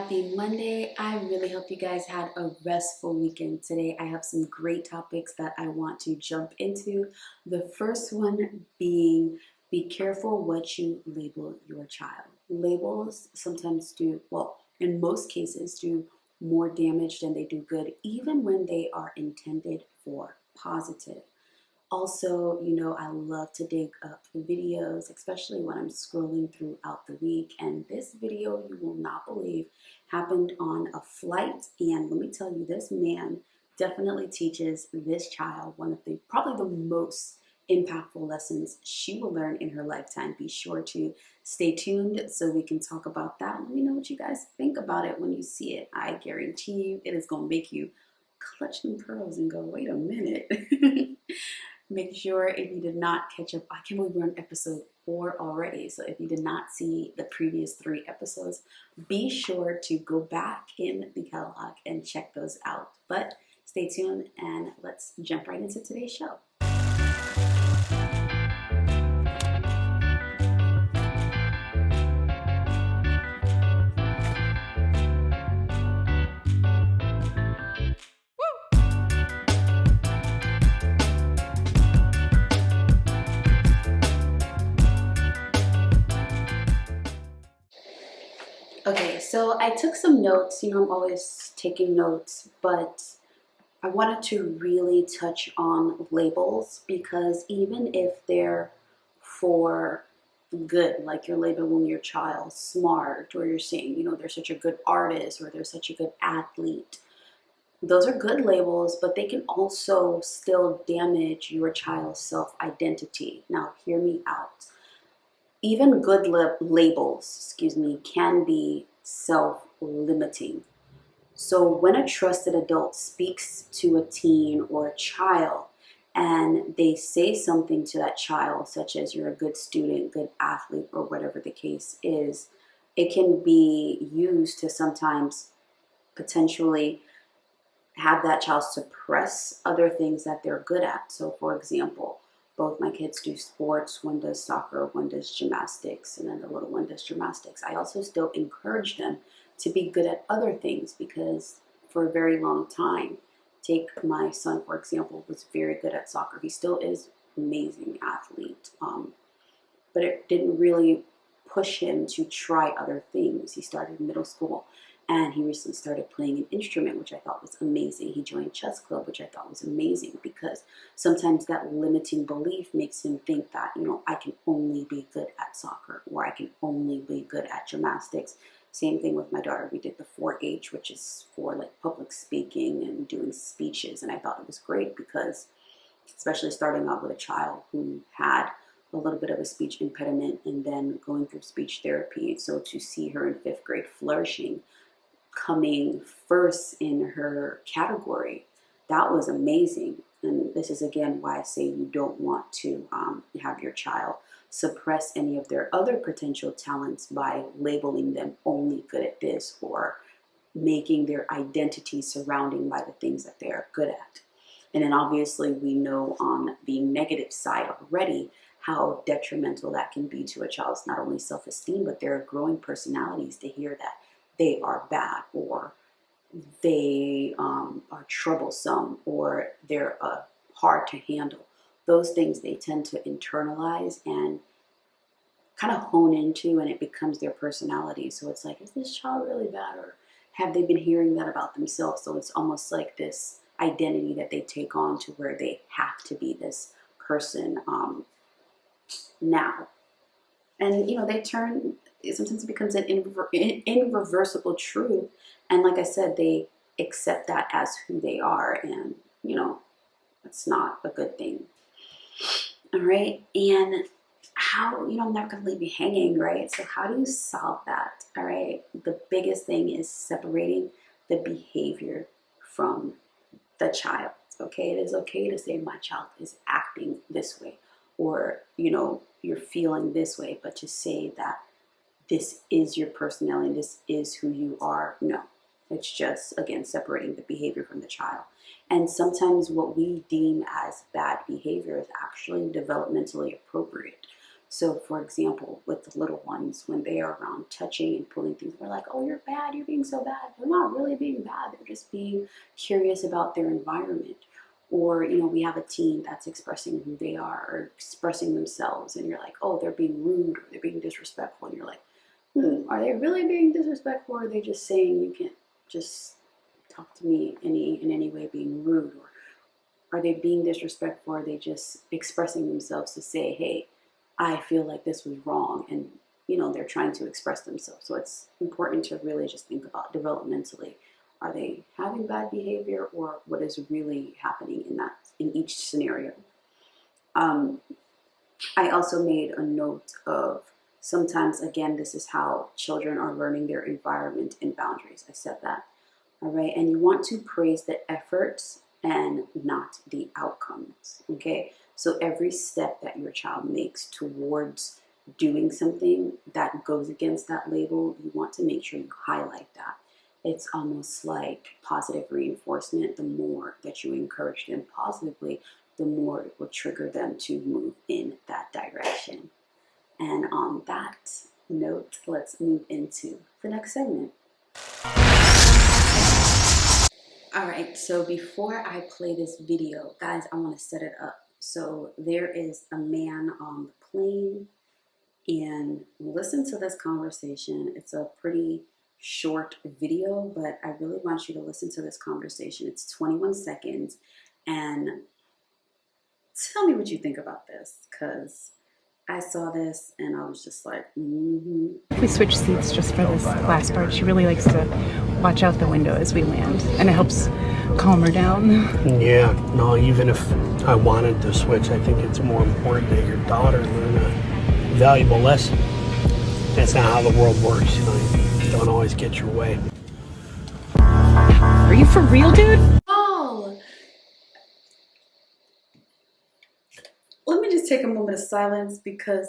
Happy Monday. I really hope you guys had a restful weekend today. I have some great topics that I want to jump into. The first one being be careful what you label your child. Labels sometimes do, well, in most cases, do more damage than they do good, even when they are intended for positive. Also, I love to dig up videos, especially when I'm scrolling throughout the week. And this video, you will not believe, happened on a flight. And let me tell you, this man definitely teaches this child one of the probably the most impactful lessons she will learn in her lifetime. Be sure to stay tuned so we can talk about that. Let me know what you guys think about it when you see it. I guarantee you it is going to make you clutch them pearls and go, wait a minute. Make sure if you did not catch up, I can't believe we're on episode 4 already. So if you did not see the previous 3 episodes, be sure to go back in the catalog and check those out. But stay tuned and let's jump right into today's show. Okay, so I took some notes. I'm always taking notes, but I wanted to really touch on labels because even if they're for good, like you're labeling your child smart, or you're saying, they're such a good artist or they're such a good athlete, those are good labels, but they can also still damage your child's self identity. Now, hear me out. Even good labels, can be self-limiting. So when a trusted adult speaks to a teen or a child and they say something to that child, such as you're a good student, good athlete, or whatever the case is, it can be used to sometimes potentially have that child suppress other things that they're good at. So for example, both my kids do sports. One does soccer, one does gymnastics, and then the little one does gymnastics. I also still encourage them to be good at other things because for a very long time, take my son, for example, was very good at soccer. He still is an amazing athlete, but it didn't really push him to try other things. He started in middle school and he recently started playing an instrument, which I thought was amazing. He joined chess club, which I thought was amazing because sometimes that limiting belief makes him think that, I can only be good at soccer or I can only be good at gymnastics. Same thing with my daughter. We did the 4-H, which is for like public speaking and doing speeches. And I thought it was great because especially starting out with a child who had a little bit of a speech impediment and then going through speech therapy. So to see her in 5th grade flourishing, coming first in her category, that was amazing. And this is again why I say you don't want to have your child suppress any of their other potential talents by labeling them only good at this or making their identity surrounding by the things that they are good at. And then obviously we know on the negative side already how detrimental that can be to a child's not only self-esteem, but their growing personalities to hear that they are bad or they are troublesome or they're hard to handle. Those things they tend to internalize and kind of hone into, and it becomes their personality. So it's like, is this child really bad, or have they been hearing that about themselves? So it's almost like this identity that they take on to where they have to be this person now. And they turn, sometimes it becomes an irreversible truth. And like I said, they accept that as who they are. And, it's not a good thing. All right. And how, I'm not going to leave you hanging, right? So how do you solve that? All right. The biggest thing is separating the behavior from the child. Okay. It is okay to say my child is acting this way, or, you're feeling this way, but to say that this is your personality, this is who you are. No, it's just, again, separating the behavior from the child. And sometimes what we deem as bad behavior is actually developmentally appropriate. So, for example, with the little ones, when they are around touching and pulling things, we're like, oh, you're bad, you're being so bad. They're not really being bad, they're just being curious about their environment. Or, we have a teen that's expressing who they are or expressing themselves, and you're like, oh, they're being rude or they're being disrespectful. And you're like, are they really being disrespectful, or are they just saying you can't just talk to me in any way being rude? Or are they being disrespectful, or are they just expressing themselves to say, hey, I feel like this was wrong, and they're trying to express themselves. So it's important to really just think about developmentally, are they having bad behavior, or what is really happening in each scenario. I also made a note of, sometimes, again, this is how children are learning their environment and boundaries. I said that. All right. And you want to praise the efforts and not the outcomes. Okay. So every step that your child makes towards doing something that goes against that label, you want to make sure you highlight that. It's almost like positive reinforcement. The more that you encourage them positively, the more it will trigger them to move in that direction. And on that note, let's move into the next segment. All right, so before I play this video, guys, I want to set it up. So there is a man on the plane, and listen to this conversation. It's a pretty short video, but I really want you to listen to this conversation. It's 21 seconds, and tell me what you think about this, because I saw this and I was just like, We switch seats just for this last part. She really likes to watch out the window as we land, and it helps calm her down. Yeah, no, even if I wanted to switch, I think it's more important that your daughter learn a valuable lesson. That's not how the world works. You don't always get your way. Are you for real, dude? oh, let me just take a moment of silence because,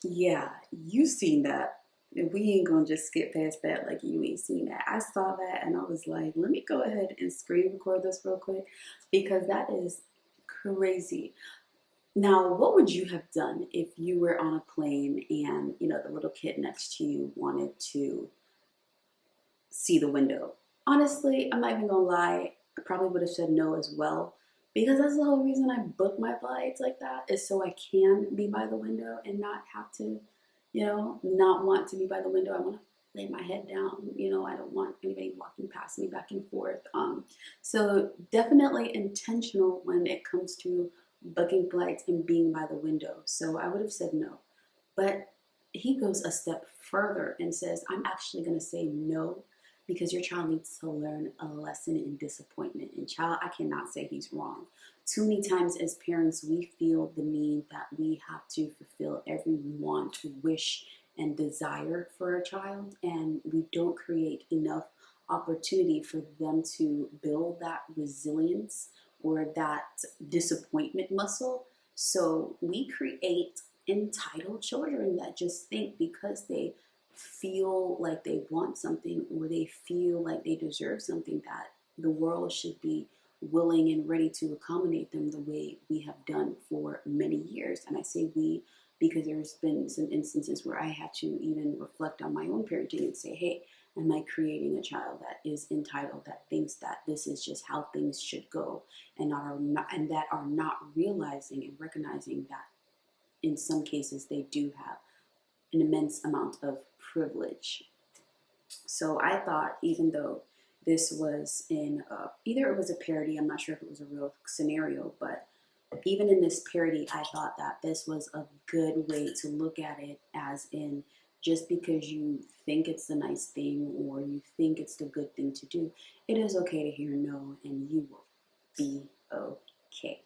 yeah, you seen that. And we ain't gonna just skip past that like you ain't seen that. I saw that and I was like, let me go ahead and screen record this real quick because that is crazy. Now, what would you have done if you were on a plane and, the little kid next to you wanted to see the window? Honestly, I'm not even gonna lie, I probably would have said no as well. Because that's the whole reason I book my flights like that, is so I can be by the window and not have to, not want to be by the window. I want to lay my head down. I don't want anybody walking past me back and forth. So definitely intentional when it comes to booking flights and being by the window. So I would have said no. But he goes a step further and says, I'm actually going to say no because your child needs to learn a lesson in disappointment. And child, I cannot say he's wrong. Too many times as parents, we feel the need that we have to fulfill every want, wish, and desire for a child, and we don't create enough opportunity for them to build that resilience or that disappointment muscle. So we create entitled children that just think because they feel like they want something or they feel like they deserve something, that the world should be willing and ready to accommodate them the way we have done for many years. And I say we because there's been some instances where I had to even reflect on my own parenting and say, hey, am I creating a child that is entitled, that thinks that this is just how things should go, and that are not realizing and recognizing that in some cases they do have an immense amount of privilege. So I thought, even though this was either it was a parody, I'm not sure if it was a real scenario, but even in this parody, I thought that this was a good way to look at it, as in, just because you think it's the nice thing or you think it's the good thing to do, it is okay to hear no, and you will be okay.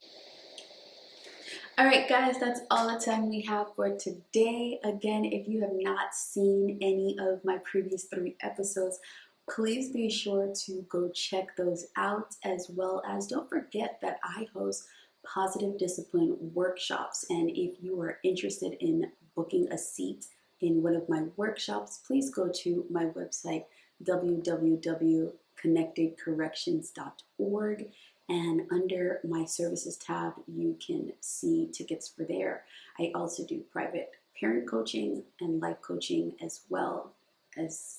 All right, guys, that's all the time we have for today. Again, if you have not seen any of my previous 3 episodes, please be sure to go check those out, as well as don't forget that I host positive discipline workshops. And if you are interested in booking a seat in one of my workshops, please go to my website, www.connectedcorrections.org. And under my services tab, you can see tickets for there. I also do private parent coaching and life coaching as well, as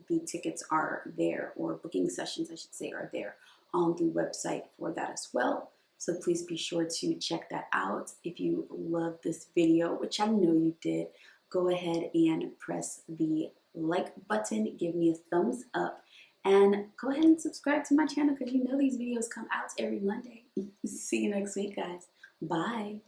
the tickets are there, or booking sessions, I should say, are there on the website for that as well. So please be sure to check that out. If you love this video, which I know you did, go ahead and press the like button, give me a thumbs up, and go ahead and subscribe to my channel because you know these videos come out every Monday. See you next week, guys. Bye.